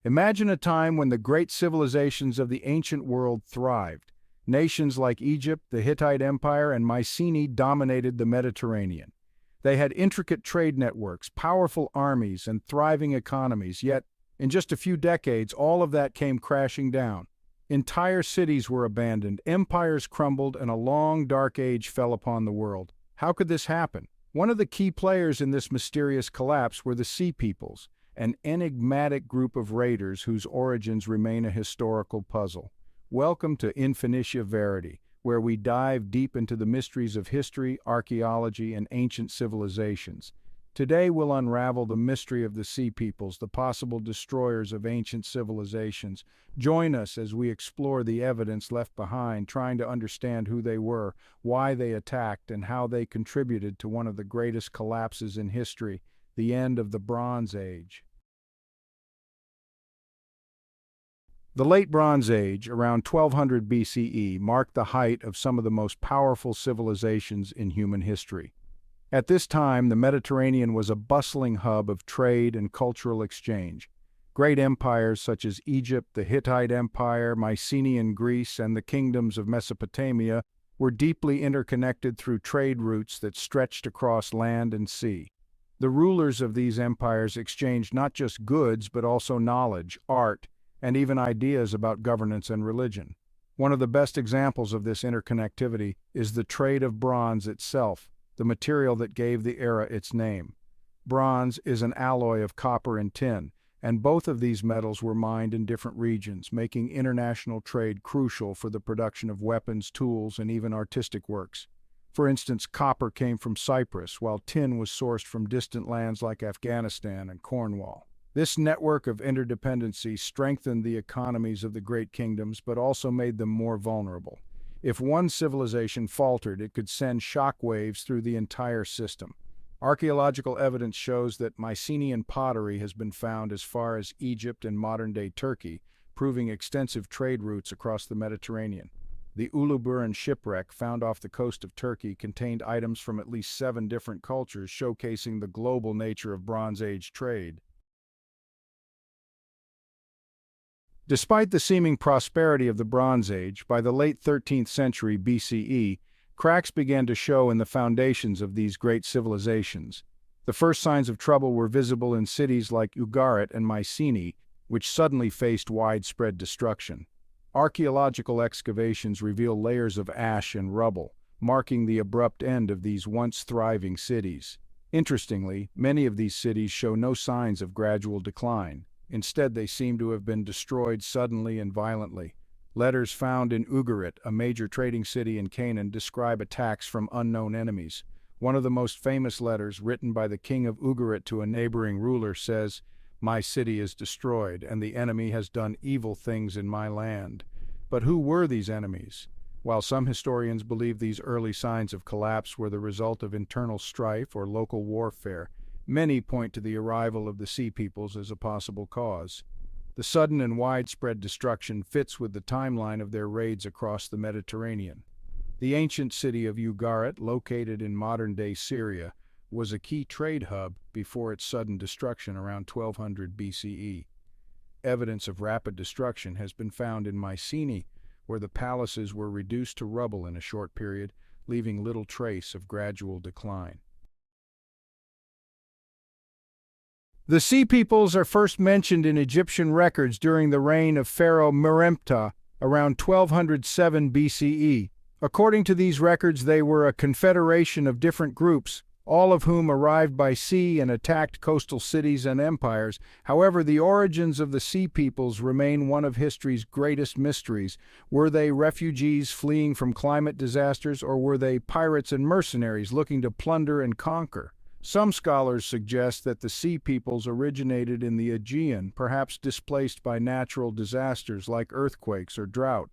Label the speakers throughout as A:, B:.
A: Imagine a time when the great civilizations of the ancient world thrived. Nations like Egypt, the Hittite Empire, and Mycenaean dominated the Mediterranean. They had intricate trade networks, powerful armies, and thriving economies, yet, in just a few decades, all of that came crashing down. Entire cities were abandoned, empires crumbled, and a long, dark age fell upon the world. How could this happen? One of the key players in this mysterious collapse were the Sea Peoples, an enigmatic group of raiders whose origins remain a historical puzzle. Welcome to Infinitia Verity, where we dive deep into the mysteries of history, archaeology, and ancient civilizations. Today we'll unravel the mystery of the Sea Peoples, the possible destroyers of ancient civilizations. Join us as we explore the evidence left behind, trying to understand who they were, why they attacked, and how they contributed to one of the greatest collapses in history, the end of the Bronze Age. The Late Bronze Age, around 1200 BCE, marked the height of some of the most powerful civilizations in human history. At this time, the Mediterranean was a bustling hub of trade and cultural exchange. Great empires such as Egypt, the Hittite Empire, Mycenaean Greece, and the kingdoms of Mesopotamia were deeply interconnected through trade routes that stretched across land and sea. The rulers of these empires exchanged not just goods but also knowledge, art, and even ideas about governance and religion. One of the best examples of this interconnectivity is the trade of bronze itself, the material that gave the era its name. Bronze is an alloy of copper and tin, and both of these metals were mined in different regions, making international trade crucial for the production of weapons, tools, and even artistic works. For instance, copper came from Cyprus, while tin was sourced from distant lands like Afghanistan and Cornwall. This network of interdependency strengthened the economies of the great kingdoms, but also made them more vulnerable. If one civilization faltered, it could send shock waves through the entire system. Archaeological evidence shows that Mycenaean pottery has been found as far as Egypt and modern-day Turkey, proving extensive trade routes across the Mediterranean. The Uluburun shipwreck found off the coast of Turkey contained items from at least 7 different cultures, showcasing the global nature of Bronze Age trade. Despite the seeming prosperity of the Bronze Age, by the late 13th century BCE, cracks began to show in the foundations of these great civilizations. The first signs of trouble were visible in cities like Ugarit and Mycenae, which suddenly faced widespread destruction. Archaeological excavations reveal layers of ash and rubble, marking the abrupt end of these once thriving cities. Interestingly, many of these cities show no signs of gradual decline. Instead, they seem to have been destroyed suddenly and violently. Letters found in Ugarit, a major trading city in Canaan, describe attacks from unknown enemies. One of the most famous letters, written by the king of Ugarit to a neighboring ruler, says, "My city is destroyed, and the enemy has done evil things in my land." But who were these enemies? While some historians believe these early signs of collapse were the result of internal strife or local warfare, many point to the arrival of the Sea Peoples as a possible cause. The sudden and widespread destruction fits with the timeline of their raids across the Mediterranean. The ancient city of Ugarit, located in modern-day Syria, was a key trade hub before its sudden destruction around 1200 BCE. Evidence of rapid destruction has been found in Mycenae, where the palaces were reduced to rubble in a short period, leaving little trace of gradual decline. The Sea Peoples are first mentioned in Egyptian records during the reign of Pharaoh Meremptah around 1207 BCE. According to these records, they were a confederation of different groups, all of whom arrived by sea and attacked coastal cities and empires. However, the origins of the Sea Peoples remain one of history's greatest mysteries. Were they refugees fleeing from climate disasters, or were they pirates and mercenaries looking to plunder and conquer? Some scholars suggest that the Sea Peoples originated in the Aegean, perhaps displaced by natural disasters like earthquakes or drought.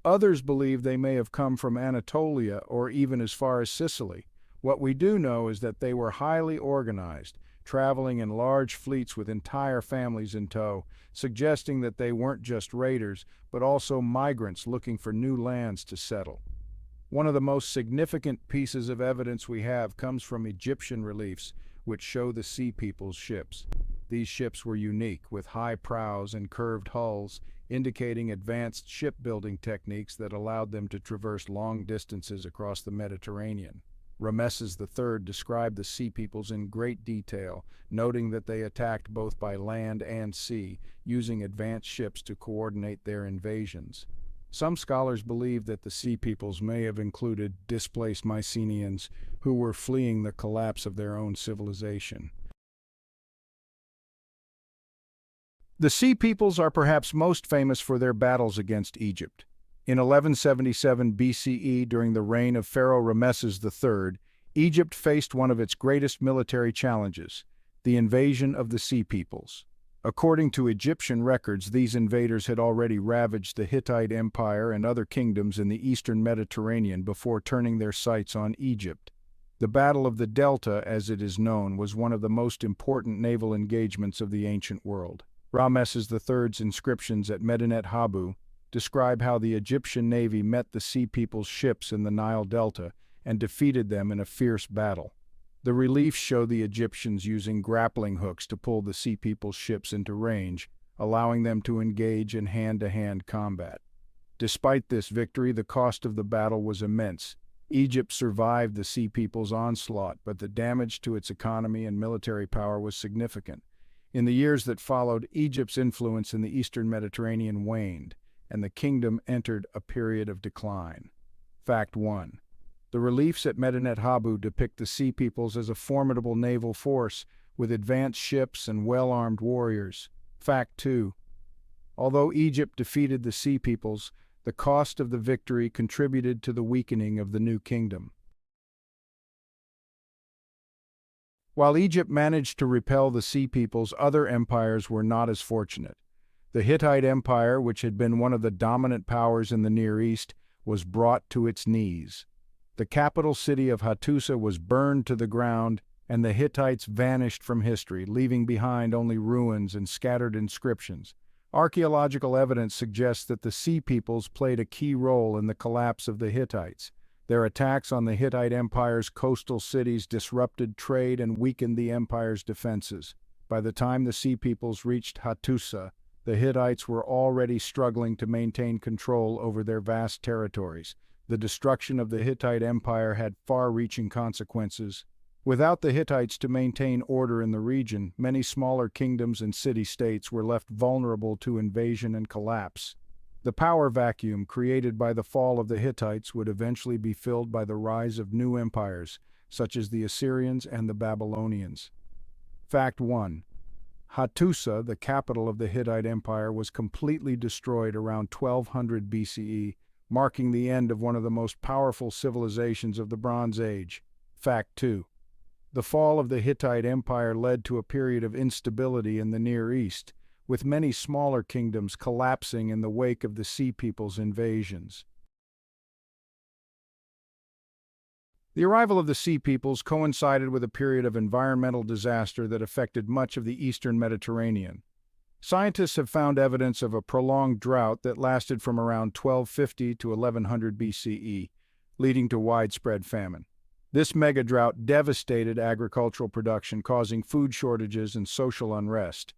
A: Others believe they may have come from Anatolia or even as far as Sicily. What we do know is that they were highly organized, traveling in large fleets with entire families in tow, suggesting that they weren't just raiders, but also migrants looking for new lands to settle. One of the most significant pieces of evidence we have comes from Egyptian reliefs, which show the Sea Peoples' ships. These ships were unique, with high prows and curved hulls, indicating advanced shipbuilding techniques that allowed them to traverse long distances across the Mediterranean. Rameses III described the Sea Peoples in great detail, noting that they attacked both by land and sea, using advanced ships to coordinate their invasions. Some scholars believe that the Sea Peoples may have included displaced Mycenaeans who were fleeing the collapse of their own civilization. The Sea Peoples are perhaps most famous for their battles against Egypt. In 1177 BCE, during the reign of Pharaoh Rameses III, Egypt faced one of its greatest military challenges, the invasion of the Sea Peoples. According to Egyptian records, these invaders had already ravaged the Hittite Empire and other kingdoms in the eastern Mediterranean before turning their sights on Egypt. The Battle of the Delta, as it is known, was one of the most important naval engagements of the ancient world. Rameses III's inscriptions at Medinet Habu describe how the Egyptian navy met the Sea People's ships in the Nile Delta and defeated them in a fierce battle. The reliefs show the Egyptians using grappling hooks to pull the Sea People's ships into range, allowing them to engage in hand-to-hand combat. Despite this victory, the cost of the battle was immense. Egypt survived the Sea People's onslaught, but the damage to its economy and military power was significant. In the years that followed, Egypt's influence in the eastern Mediterranean waned, and the kingdom entered a period of decline. Fact 1. The reliefs at Medinet Habu depict the Sea Peoples as a formidable naval force with advanced ships and well-armed warriors. Fact 2. Although Egypt defeated the Sea Peoples, the cost of the victory contributed to the weakening of the new kingdom. While Egypt managed to repel the Sea Peoples, other empires were not as fortunate. The Hittite Empire, which had been one of the dominant powers in the Near East, was brought to its knees. The capital city of Hattusa was burned to the ground, and the Hittites vanished from history, leaving behind only ruins and scattered inscriptions. Archaeological evidence suggests that the Sea Peoples played a key role in the collapse of the Hittites. Their attacks on the Hittite Empire's coastal cities disrupted trade and weakened the empire's defenses. By the time the Sea Peoples reached Hattusa, the Hittites were already struggling to maintain control over their vast territories. The destruction of the Hittite Empire had far-reaching consequences. Without the Hittites to maintain order in the region, many smaller kingdoms and city-states were left vulnerable to invasion and collapse. The power vacuum created by the fall of the Hittites would eventually be filled by the rise of new empires, such as the Assyrians and the Babylonians. Fact 1. Hattusa, the capital of the Hittite Empire, was completely destroyed around 1200 BCE, marking the end of one of the most powerful civilizations of the Bronze Age. Fact 2. The fall of the Hittite Empire led to a period of instability in the Near East, with many smaller kingdoms collapsing in the wake of the Sea People's invasions. The arrival of the Sea Peoples coincided with a period of environmental disaster that affected much of the eastern Mediterranean. Scientists have found evidence of a prolonged drought that lasted from around 1250 to 1100 BCE, leading to widespread famine. This mega-drought devastated agricultural production, causing food shortages and social unrest.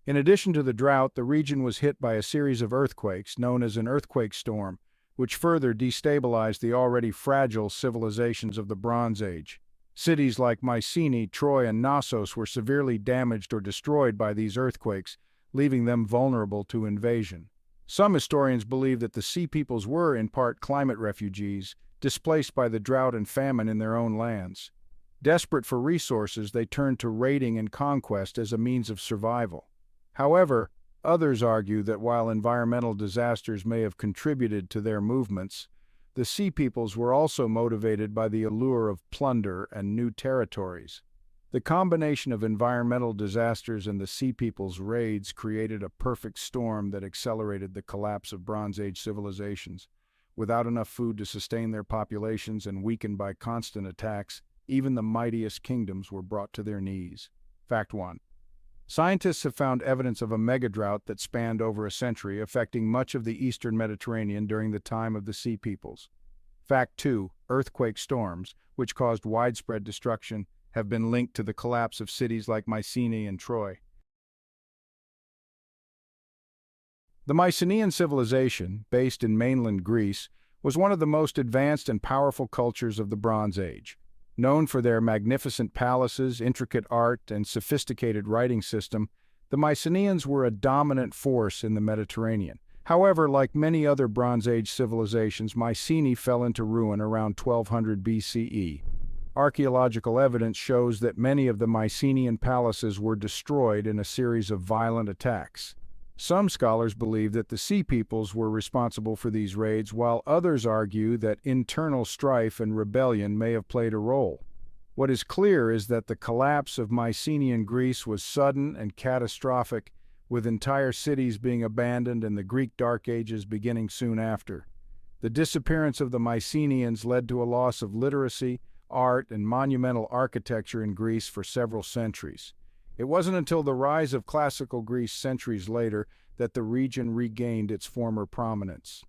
A: In addition to the drought, the region was hit by a series of earthquakes, known as an earthquake storm, which further destabilized the already fragile civilizations of the Bronze Age. Cities like Mycenae, Troy, and Knossos were severely damaged or destroyed by these earthquakes, leaving them vulnerable to invasion. Some historians believe that the Sea Peoples were, in part, climate refugees, displaced by the drought and famine in their own lands. Desperate for resources, they turned to raiding and conquest as a means of survival. However, others argue that while environmental disasters may have contributed to their movements, the Sea Peoples were also motivated by the allure of plunder and new territories. The combination of environmental disasters and the Sea Peoples' raids created a perfect storm that accelerated the collapse of Bronze Age civilizations. Without enough food to sustain their populations and weakened by constant attacks, even the mightiest kingdoms were brought to their knees. Fact 1. Scientists have found evidence of a mega-drought that spanned over a century, affecting much of the eastern Mediterranean during the time of the Sea Peoples. Fact 2. Earthquake storms, which caused widespread destruction, have been linked to the collapse of cities like Mycenae and Troy. The Mycenaean civilization, based in mainland Greece, was one of the most advanced and powerful cultures of the Bronze Age. Known for their magnificent palaces, intricate art, and sophisticated writing system, the Mycenaeans were a dominant force in the Mediterranean. However, like many other Bronze Age civilizations, Mycenae fell into ruin around 1200 BCE. Archaeological evidence shows that many of the Mycenaean palaces were destroyed in a series of violent attacks. Some scholars believe that the Sea Peoples were responsible for these raids, while others argue that internal strife and rebellion may have played a role. What is clear is that the collapse of Mycenaean Greece was sudden and catastrophic, with entire cities being abandoned and the Greek Dark Ages beginning soon after. The disappearance of the Mycenaeans led to a loss of literacy, art, and monumental architecture in Greece for several centuries. It wasn't until the rise of classical Greece centuries later that the region regained its former prominence.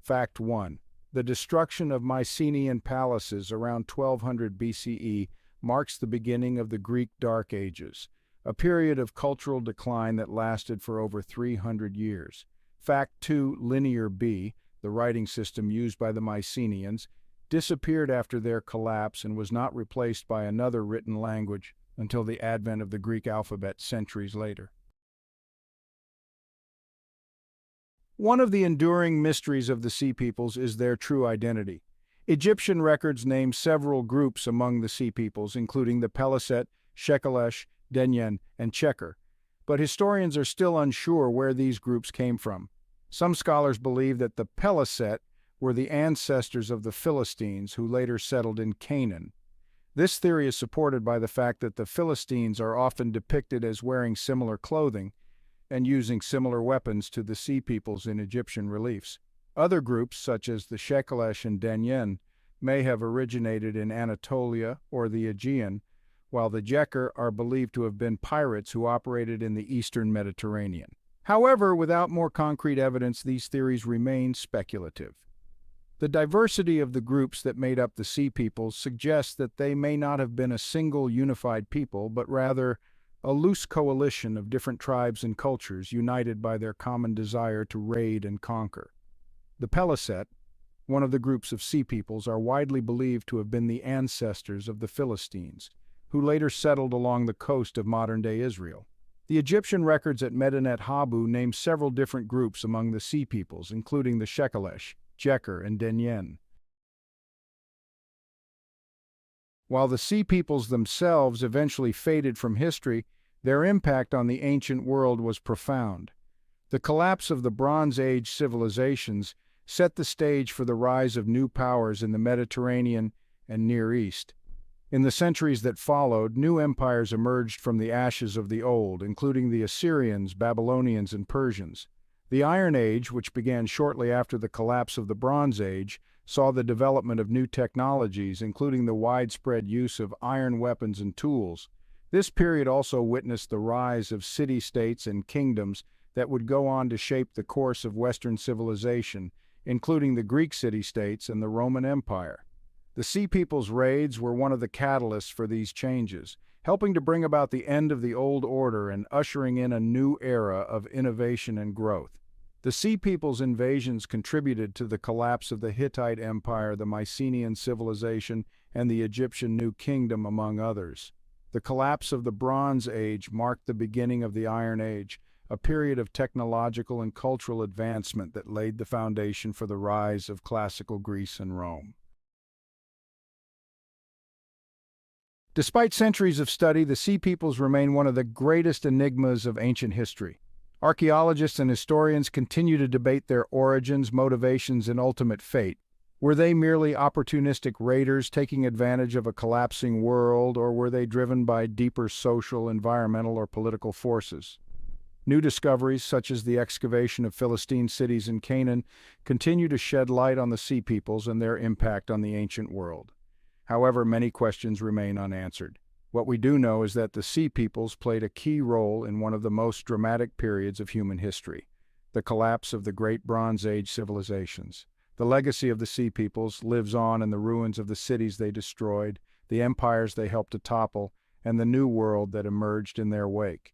A: Fact 1. The destruction of Mycenaean palaces around 1200 BCE marks the beginning of the Greek Dark Ages, a period of cultural decline that lasted for over 300 years. Fact 2. Linear B, the writing system used by the Mycenaeans, disappeared after their collapse and was not replaced by another written language until the advent of the Greek alphabet centuries later. One of the enduring mysteries of the Sea Peoples is their true identity. Egyptian records name several groups among the Sea Peoples, including the Peliset, Shekelesh, Denyen, and Checker, but historians are still unsure where these groups came from. Some scholars believe that the Peliset were the ancestors of the Philistines who later settled in Canaan. This theory is supported by the fact that the Philistines are often depicted as wearing similar clothing and using similar weapons to the Sea Peoples in Egyptian reliefs. Other groups, such as the Shekelesh and Denyen, may have originated in Anatolia or the Aegean, while the Jeker are believed to have been pirates who operated in the eastern Mediterranean. However, without more concrete evidence, these theories remain speculative. The diversity of the groups that made up the Sea Peoples suggests that they may not have been a single unified people, but rather a loose coalition of different tribes and cultures united by their common desire to raid and conquer. The Peliset, one of the groups of Sea Peoples, are widely believed to have been the ancestors of the Philistines, who later settled along the coast of modern-day Israel. The Egyptian records at Medinet Habu name several different groups among the Sea Peoples, including the Shekelesh, Jeker, and Denyen. While the Sea Peoples themselves eventually faded from history, their impact on the ancient world was profound. The collapse of the Bronze Age civilizations set the stage for the rise of new powers in the Mediterranean and Near East. In the centuries that followed, new empires emerged from the ashes of the old, including the Assyrians, Babylonians, and Persians. The Iron Age, which began shortly after the collapse of the Bronze Age, saw the development of new technologies, including the widespread use of iron weapons and tools. This period also witnessed the rise of city-states and kingdoms that would go on to shape the course of Western civilization, including the Greek city-states and the Roman Empire. The Sea Peoples' raids were one of the catalysts for these changes, helping to bring about the end of the old order and ushering in a new era of innovation and growth. The Sea Peoples' invasions contributed to the collapse of the Hittite Empire, the Mycenaean civilization, and the Egyptian New Kingdom, among others. The collapse of the Bronze Age marked the beginning of the Iron Age, a period of technological and cultural advancement that laid the foundation for the rise of classical Greece and Rome. Despite centuries of study, the Sea Peoples remain one of the greatest enigmas of ancient history. Archaeologists and historians continue to debate their origins, motivations, and ultimate fate. Were they merely opportunistic raiders taking advantage of a collapsing world, or were they driven by deeper social, environmental, or political forces? New discoveries, such as the excavation of Philistine cities in Canaan, continue to shed light on the Sea Peoples and their impact on the ancient world. However, many questions remain unanswered. What we do know is that the Sea Peoples played a key role in one of the most dramatic periods of human history, the collapse of the Great Bronze Age civilizations. The legacy of the Sea Peoples lives on in the ruins of the cities they destroyed, the empires they helped to topple, and the new world that emerged in their wake.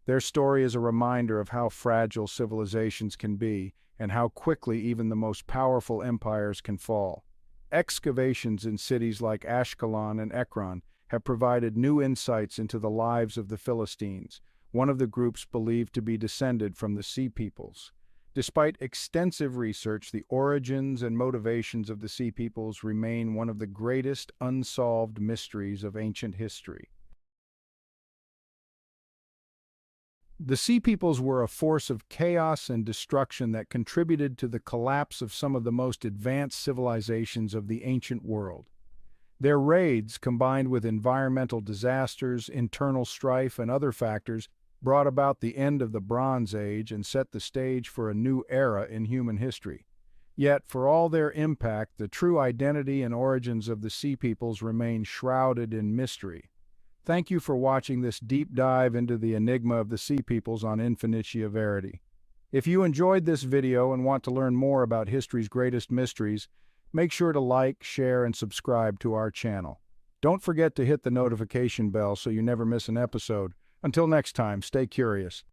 A: Their story is a reminder of how fragile civilizations can be and how quickly even the most powerful empires can fall. Excavations in cities like Ashkelon and Ekron have provided new insights into the lives of the Philistines, one of the groups believed to be descended from the Sea Peoples. Despite extensive research, the origins and motivations of the Sea Peoples remain one of the greatest unsolved mysteries of ancient history. The Sea Peoples were a force of chaos and destruction that contributed to the collapse of some of the most advanced civilizations of the ancient world. Their raids, combined with environmental disasters, internal strife, and other factors, brought about the end of the Bronze Age and set the stage for a new era in human history. Yet, for all their impact, the true identity and origins of the Sea Peoples remain shrouded in mystery. Thank you for watching this deep dive into the enigma of the Sea Peoples on Infinitia Verity. If you enjoyed this video and want to learn more about history's greatest mysteries, make sure to like, share, and subscribe to our channel. Don't forget to hit the notification bell so you never miss an episode. Until next time, stay curious.